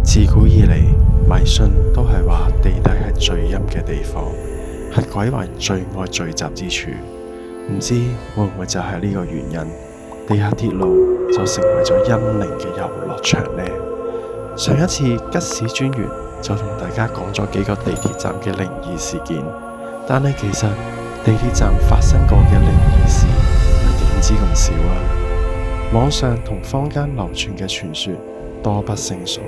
自古以嚟，迷信都係話地底係最陰嘅地方，係鬼魂最愛聚集之處。唔知會唔會就係呢個原因，地下鐵路就成為咗陰靈嘅遊樂場呢？上一次吉史專員就同大家講咗幾個地鐵站嘅靈異事件，但係其實地鐵站發生過嘅靈異事，你點知咁少啊？網上同坊間流傳嘅傳說多不勝數。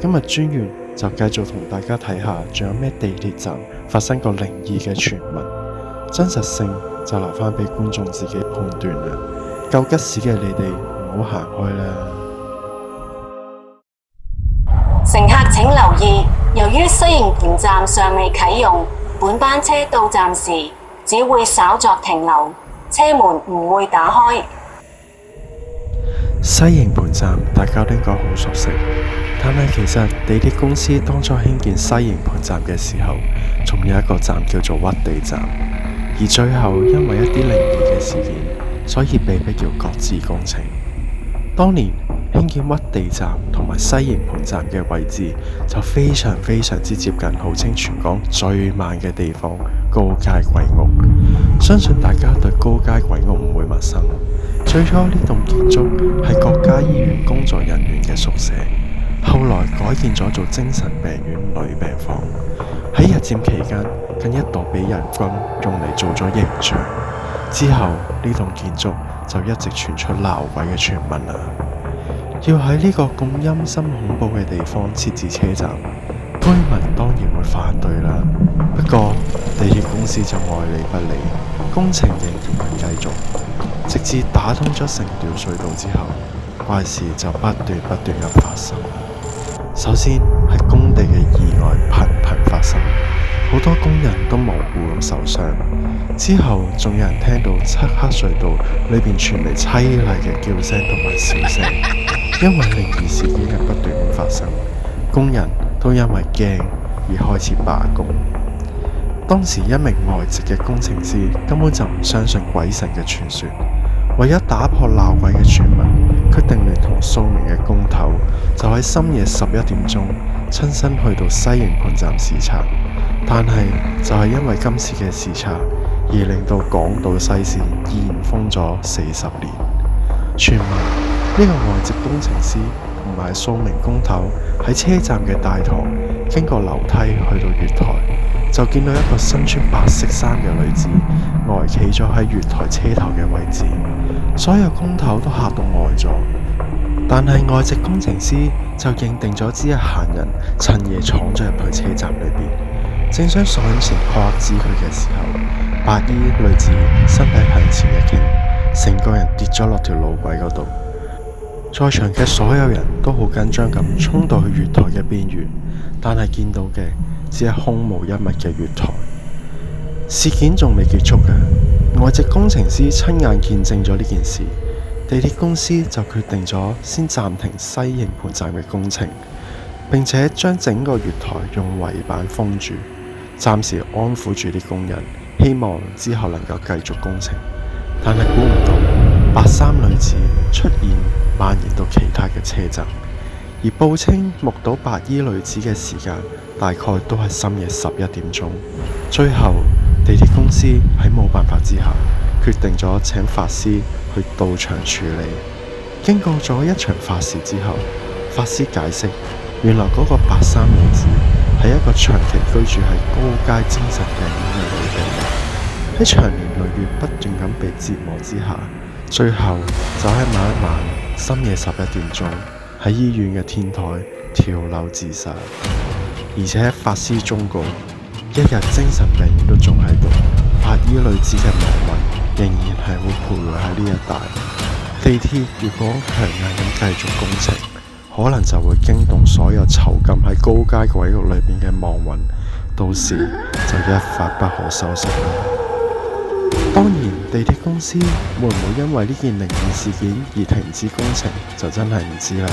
今日專員就繼續同大家睇下，仲有咩地鐵站發生過靈異嘅傳聞，真實性就留翻俾觀眾自己判斷啦。夠吉屎嘅你哋唔好行開啦！乘客請留意，由於西營盤站尚未啟用，本班車到站時只會稍作停留，車門唔會打開。西營盤站大家都應該好熟悉，但係其實地鐵公司當初興建西營盤站嘅時候，仲有一個站叫做屈地站，而最後因為一啲靈異嘅事件，所以被迫要擱置工程。當年興建屈地站同埋西營盤站嘅位置就非常之接近號稱全港最慢嘅地方高街鬼屋。相信大家對高街鬼屋唔會陌生。最初呢棟建築係國家醫院工作人員嘅宿舍，後來改建咗做精神病院女病房。喺日佔期間，更一度俾日軍用嚟做咗刑場。之後呢棟建築就一直傳出鬧鬼嘅傳聞啦。要喺呢個咁陰森恐怖嘅地方設置車站，居民當然會反對啦。不過地鐵公司就愛理不理，工程仍然繼續，直至打通咗成條隧道之後，怪事就不斷咁發生。首先係工地嘅意外頻發生，好多工人都無辜咁受傷。之後仲有人聽到漆黑隧道裏邊傳嚟淒厲嘅叫聲同埋笑聲。因為靈異事件嘅不斷咁發生，工人都因為驚而開始罷工。當時一名外籍嘅工程師根本就唔相信鬼神嘅傳說，為咗打破鬧鬼嘅傳聞，決定聯同數名嘅工頭，就喺深夜11點鐘親身去到西營盤站視察。但係就係因為今次嘅視察，而令到港島西線延封咗40年。傳聞呢個外籍工程師同埋數名工頭喺車站嘅大堂經過樓梯去到月台，就見到一個身穿白色衫嘅女子呆企咗喺月台車頭嘅位置。所有工頭都嚇到呆咗，但係外籍工程師就認定咗只係閒人趁夜闖咗入去車站裏邊。正想上前喝止佢嘅時候，白衣女子身體向前一傾，成個人跌咗落條路軌嗰度。在場嘅所有人都好緊張咁衝到去月台嘅邊緣，但係見到嘅只係空無一物嘅月台。事件仲未結束嘅，外籍工程師親眼見證咗呢件事，地鐵公司就決定咗先暫停西營盤站嘅工程，並且將整個月台用圍板封住，暫時安撫住啲工人，希望之後能夠繼續工程。但係估唔到白衫女子出現，蔓延到其他嘅車站，而報稱目睹白衣女子嘅時間大概都係深夜11點鐘。最後地鐵公司喺冇辦法之下，決定咗請法師去到場處理。經過咗一場法事之後，法師解釋，原來嗰個白衫女子係一個長期居住喺高街精神病院嘅女病人，喺長年累月不斷咁被折磨之下，最後就喺某一晚深夜11點鐘喺醫院嘅天台跳樓自殺。而且法師忠告，一日精神病院都仲喺度，白衣女子嘅亡魂仍然係會徘徊喺呢一帶。地鐵如果強硬咁繼續工程，可能就會驚動所有囚禁喺高街鬼屋裏邊嘅亡魂，到時就一發不可收拾啦。當然，地鐵公司會唔會因為呢件靈異事件而停止工程，就真係唔知啦。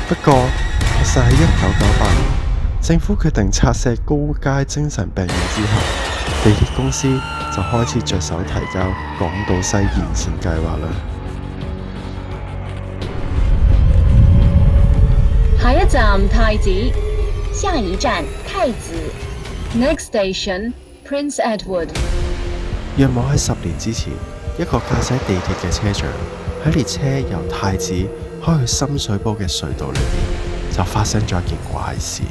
不過，確實喺1998年，政府決定拆卸高街精神病院之後，地鐵公司就開始着手提交港島西延線計劃啦。下一集站太子，下一站太子。Next station Prince Edward。約莫喺10年之前，一個駕駛地鐵嘅車長喺列車由太子開去深水埗嘅隧道裏面，就發生咗一件怪事。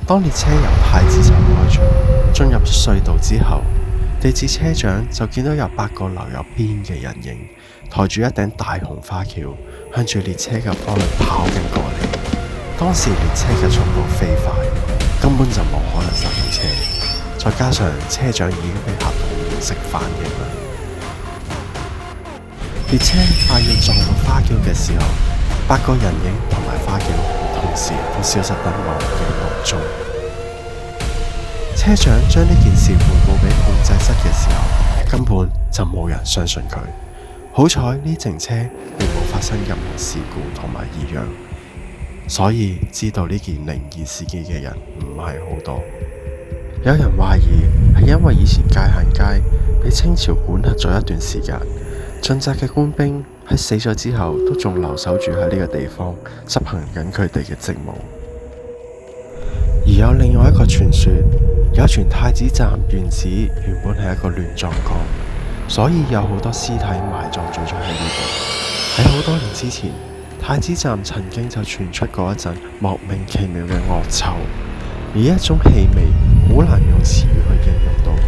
當列車由太子站開出，進入隧道之後，地鐵車長就見到有8個留有邊嘅人影，抬住一頂大紅花轎，向住列車嘅方向跑緊過嚟。當時列車嘅速度飛快，根本就冇可能剎到車，再加上車長已經被嚇到唔識反應啦。列車快要撞到花轎嘅時候，8個人影同埋花轎同時都消失得無影無蹤。車長將呢件事匯報俾控制室嘅時候，根本就冇人相信佢。好彩呢程車並冇發生任何事故同埋異樣，所以知道呢件靈異事件嘅人唔係好多。有人懷疑係因為以前界限街被清朝管轄咗一段時間，盡責嘅官兵喺死咗之後都仲留守住喺呢個地方，執行緊佢哋嘅職務。而有另外一個傳說，有傳太子站原址原本係一個亂葬崗，所以有好多屍體埋葬咗喺呢度。喺好多年之前，太子站曾經就傳出過一陣莫名其妙嘅惡臭，而一種氣味好難用詞語去形容到，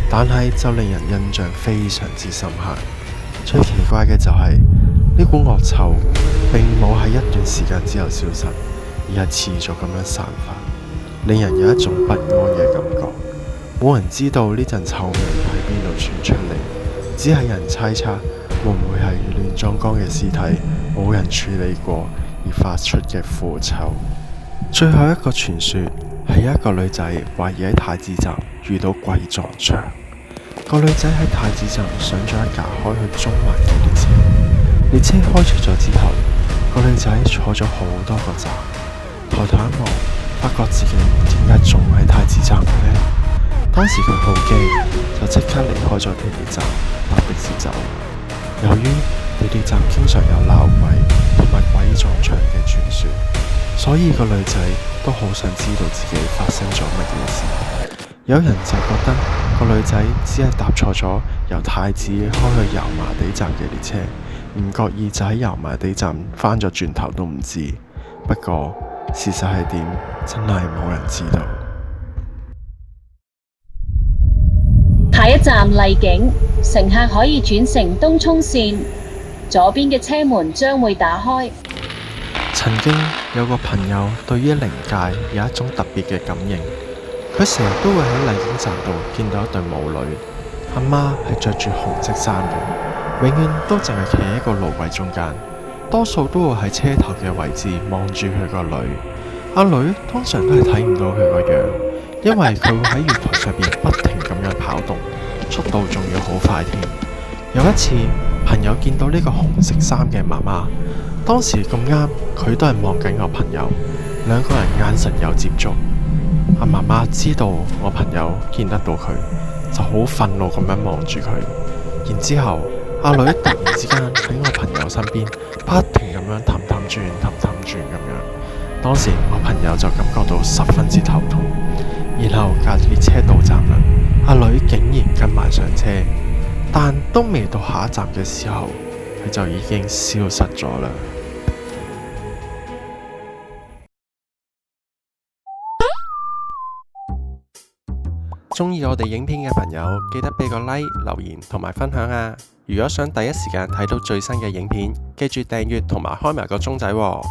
但係就令人印象非常之深刻。最奇怪嘅就係呢股惡臭並冇喺一段時間之後消失，而係持續咁樣散發，令人有一種不安嘅感覺。冇人知道呢陣臭味喺邊度傳出嚟，只係人猜測會唔會係亂葬崗嘅屍體冇人處理過而發出嘅腐臭。最後一個傳說係一個女仔懷疑喺太子站遇到鬼撞牆。個女仔喺太子站上咗一架開去中環嘅列車，列車開出咗之後，個女仔坐咗好多個站，抬頭一望，發覺自己點解仲喺太子站嘅呢？當時佢好驚，就即刻離開咗地鐵站，搭的士走。由於地鐵站經常有鬧鬼同埋鬼撞牆嘅傳說，所以個女仔都好想知道自己發生咗乜嘢事。有人就覺得個女仔只係搭錯咗由太子開去油麻地站嘅列車，唔覺意就喺油麻地站翻咗轉頭都唔知。不過事實係點，真係冇人知道。下一站荔景，乘客可以轉乘東涌綫，左邊嘅車門將會打開。曾經有個朋友對於靈界有一種特別嘅感應，佢成日都會喺荔景站度見到一對母女，阿媽係着住紅色衫嘅，永遠都淨係企喺一個路軌中間，多數都會喺車頭嘅位置望住佢個女。阿女通常都係睇唔到佢個樣，因為佢會喺月台上邊不停咁樣跑動，速度仲要好快添。有一次，朋友見到呢個紅色衫嘅媽媽，當時咁啱佢都係望緊我朋友，兩個人眼神有接觸。阿媽媽知道我朋友見得到佢，就好憤怒咁樣望住佢。然之後，阿女突然之間喺我朋友身邊不停咁樣氹氹轉咁樣。當時我朋友就感覺到十分之頭痛，然後架列車到站啦，阿女竟然跟埋上車，但都未到下一站嘅時候，佢就已經消失咗啦。鍾意我哋影片嘅朋友，記得俾個 like、留言同埋分享啊！如果想第一時間睇到最新嘅影片，記住訂閱同埋開埋個鐘仔喎。